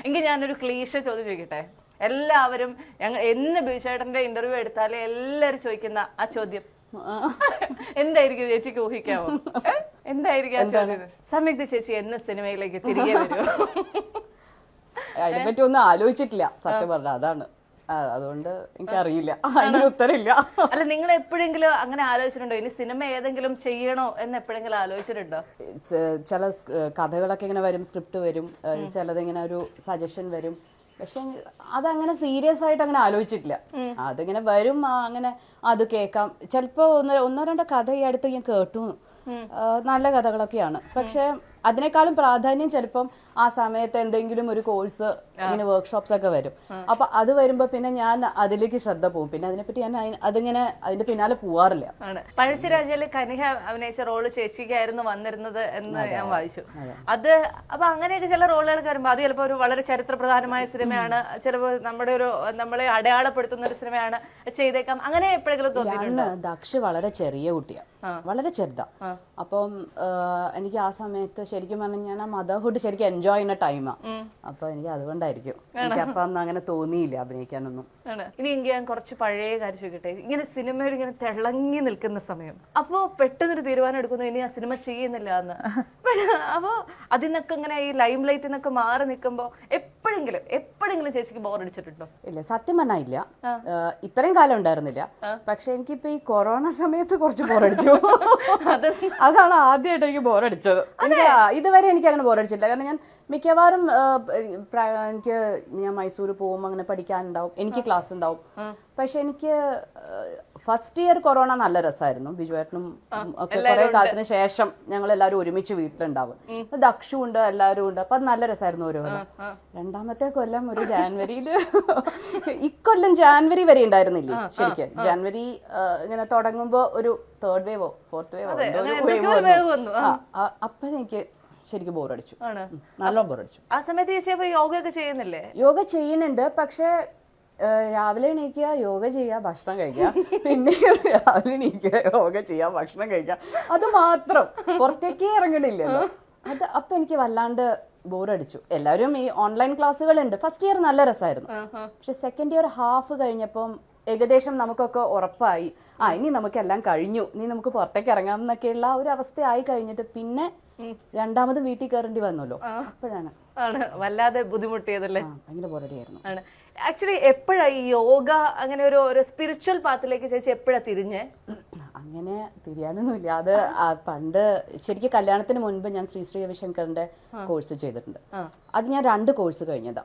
എങ്കിൽ ഞാനൊരു ക്ലീശ ചോദ്യം ചോദിക്കട്ടെ? എല്ലാവരും എന്ന് ബിജുചേട്ടന്റെ ഇന്റർവ്യൂ എടുത്താലേ എല്ലാരും ചോദിക്കുന്ന ആ ചോദ്യം എന്തായിരിക്കും ചേച്ചിക്ക് ഊഹിക്കാമോ? എന്തായിരിക്കും സംയുക്ത ചേച്ചി എന്ന് സിനിമയിലേക്ക് തിരികെ വരും? അതിനെപ്പറ്റി ഒന്നും ആലോചിച്ചിട്ടില്ല സത്യം പറഞ്ഞ, അതാണ്. അതുകൊണ്ട് എനിക്കറിയില്ല, അതിന് ഉത്തരമില്ല. അല്ല, നിങ്ങൾ എപ്പോഴെങ്കിലും അങ്ങനെ ആലോചിച്ചിട്ടുണ്ടോ ഇനി സിനിമ ഏതെങ്കിലും ചെയ്യണോ എന്ന് എപ്പോഴെങ്കിലും ആലോചിച്ചിട്ടുണ്ടോ? ചില കഥകളൊക്കെ ഇങ്ങനെ വരും, സ്ക്രിപ്റ്റ് വരും, ചിലതിങ്ങനെ ഒരു സജഷൻ വരും. പക്ഷെ അതങ്ങനെ സീരിയസ് ആയിട്ട് അങ്ങനെ ആലോചിച്ചിട്ടില്ല. അതിങ്ങനെ വരും, അങ്ങനെ അത് കേൾക്കാം. ചിലപ്പോ ഒന്നോ രണ്ടോ കഥ ഈ അടുത്ത് ഞാൻ കേട്ടു, നല്ല കഥകളൊക്കെയാണ്. പക്ഷെ അതിനേക്കാളും പ്രാധാന്യം ചിലപ്പം ആ സമയത്ത് എന്തെങ്കിലും ഒരു കോഴ്സ്, ഇങ്ങനെ വർക്ക്ഷോപ്സ് ഒക്കെ വരും. അപ്പൊ അത് വരുമ്പോ പിന്നെ ഞാൻ അതിലേക്ക് ശ്രദ്ധ പോകും. പിന്നെ അതിനെപ്പറ്റി ഞാൻ അതിങ്ങനെ അതിന്റെ പിന്നാലെ പോവാറില്ല. പഴശ്ശിരാജയില് കനിക അഭിനയിച്ച റോള് ചേച്ചിക്കായിരുന്നു വന്നിരുന്നത് എന്ന് ഞാൻ വായിച്ചു. അത് അപ്പൊ അങ്ങനെയൊക്കെ ചില റോളുകളൊക്കെ വരുമ്പോ അത് ചിലപ്പോ ഒരു വളരെ ചരിത്ര പ്രധാനമായ സിനിമയാണ്, ചിലപ്പോ നമ്മളെ അടയാളപ്പെടുത്തുന്ന ഒരു സിനിമയാണ് ചെയ്തേക്കാം. അങ്ങനെ എപ്പോഴെങ്കിലും തോന്നിയിട്ടുണ്ടോ? ദക്ഷ വളരെ ചെറിയ കുട്ടിയാണ്, വളരെ ചെറുതാ. അപ്പം എനിക്ക് ആ സമയത്ത് ശരിക്കും പറഞ്ഞാൽ ഞാൻ ആ മദർഹുഡ് ശരിക്കും എൻജോയ് ചെയ്യുന്ന ടൈമാ. അപ്പൊ എനിക്ക് അതുകൊണ്ടായിരിക്കും എനിക്ക് അപ്പൊ ഒന്നും അങ്ങനെ തോന്നിയില്ല അഭിനയിക്കാനൊന്നും. ഇനി എനിക്ക് ഞാൻ കുറച്ച് പഴയ കാര്യം ചോദിക്കട്ടെ? ഇങ്ങനെ സിനിമയിൽ ഇങ്ങനെ തിളങ്ങി നിൽക്കുന്ന സമയം, അപ്പോ പെട്ടെന്നൊരു തീരുമാനം എടുക്കുന്നു ഇനി ആ സിനിമ ചെയ്യുന്നില്ല എന്ന്. അപ്പോ അതിനൊക്കെ ഇങ്ങനെ ഈ ലൈം ലൈറ്റിൽ നിന്നൊക്കെ മാറി നിൽക്കുമ്പോ എപ്പോഴെങ്കിലും ചേച്ചിക്ക് ബോറടിച്ചിട്ടുണ്ടോ? ഇല്ല, സത്യം പറഞ്ഞാൽ ഇല്ല. ഇത്രയും കാലം ഉണ്ടായിരുന്നില്ല. പക്ഷെ എനിക്കിപ്പോ ഈ കൊറോണ സമയത്ത് കുറച്ച് ബോറടിച്ചു. അതാണ് ആദ്യമായിട്ട് എനിക്ക് ബോറടിച്ചത്. ഇതുവരെ എനിക്ക് അങ്ങനെ ബോറടിച്ചില്ല. കാരണം ഞാൻ മിക്കവാറും ഞാൻ മൈസൂർ പോകുമ്പോൾ അങ്ങനെ പഠിക്കാനുണ്ടാവും, എനിക്ക് ക്ലാസ് ഉണ്ടാവും. പക്ഷെ എനിക്ക് ഫസ്റ്റ് ഇയർ കൊറോണ നല്ല രസമായിരുന്നു. ബിജുവേട്ടനും ഒക്കെ കുറെ കാലത്തിന് ശേഷം ഞങ്ങൾ എല്ലാവരും ഒരുമിച്ച് വീട്ടിലുണ്ടാവും. ദക്ഷും ഉണ്ട്, എല്ലാവരും ഉണ്ട്. അപ്പൊ അത് നല്ല രസമായിരുന്നു ഓരോ കൊല്ലം. രണ്ടാമത്തെ കൊല്ലം ഒരു ജാനുവരിയില്, ഇക്കൊല്ലം ജാനുവരി വരെ ഉണ്ടായിരുന്നില്ലേ ശരിക്കും. ജാനുവരി ഇങ്ങനെ തുടങ്ങുമ്പോ ഒരു തേർഡ് വേവോ ഫോർത്ത് വേവോ അപ്പൊ എനിക്ക് ശരിക്കും ബോറടിച്ചു, നല്ല ബോറടിച്ചു. ആ സമയത്ത് യോഗ ഒക്കെ ചെയ്യുന്നില്ലേ? യോഗ ചെയ്യുന്നുണ്ട്. പക്ഷെ രാവിലെ എണീക്കുക, യോഗ ചെയ്യുക, ഭക്ഷണം കഴിക്കുക, പിന്നെ രാവിലെ എണീക്കുക, യോഗ ചെയ്യുക, ഭക്ഷണം കഴിക്കുക, അത് മാത്രം. പുറത്തേക്കേ ഇറങ്ങണില്ലല്ലോ. അപ്പൊ എനിക്ക് വല്ലാണ്ട് ബോറടിച്ചു. എല്ലാവരും ഈ ഓൺലൈൻ ക്ലാസ്സുകളുണ്ട്. ഫസ്റ്റ് ഇയർ നല്ല രസമായിരുന്നു. പക്ഷെ സെക്കൻഡ് ഇയർ ഹാഫ് കഴിഞ്ഞപ്പം ഏകദേശം നമുക്കൊക്കെ ഉറപ്പായി, ഇനി നമുക്കെല്ലാം കഴിഞ്ഞു, ഇനി നമുക്ക് പുറത്തേക്ക് ഇറങ്ങാം എന്നൊക്കെയുള്ള ഒരു അവസ്ഥയായി കഴിഞ്ഞിട്ട് പിന്നെ രണ്ടാമത് വീട്ടിൽ കയറേണ്ടി വന്നല്ലോ. അപ്പോഴാണ് വല്ലാതെ ബുദ്ധിമുട്ടിയതല്ലേ? ഭയങ്കര ബോറടിയായിരുന്നു. ആക്ച്വലി എപ്പോഴാണ് ഈ യോഗ അങ്ങനെ ഒരു സ്പിരിച്വൽ പാത്തിലേക്ക് ചേച്ചി എപ്പോഴാ തിരിഞ്ഞേ? അങ്ങനെ തിരിയാനൊന്നുമില്ല. അത് പണ്ട് ശരിക്കും കല്യാണത്തിന് മുൻപ് ഞാൻ ശ്രീ രവിശങ്കറിന്റെ കോഴ്സ് ചെയ്തിട്ടുണ്ട്. അത് ഞാൻ 2 കോഴ്സ് കഴിഞ്ഞതാ.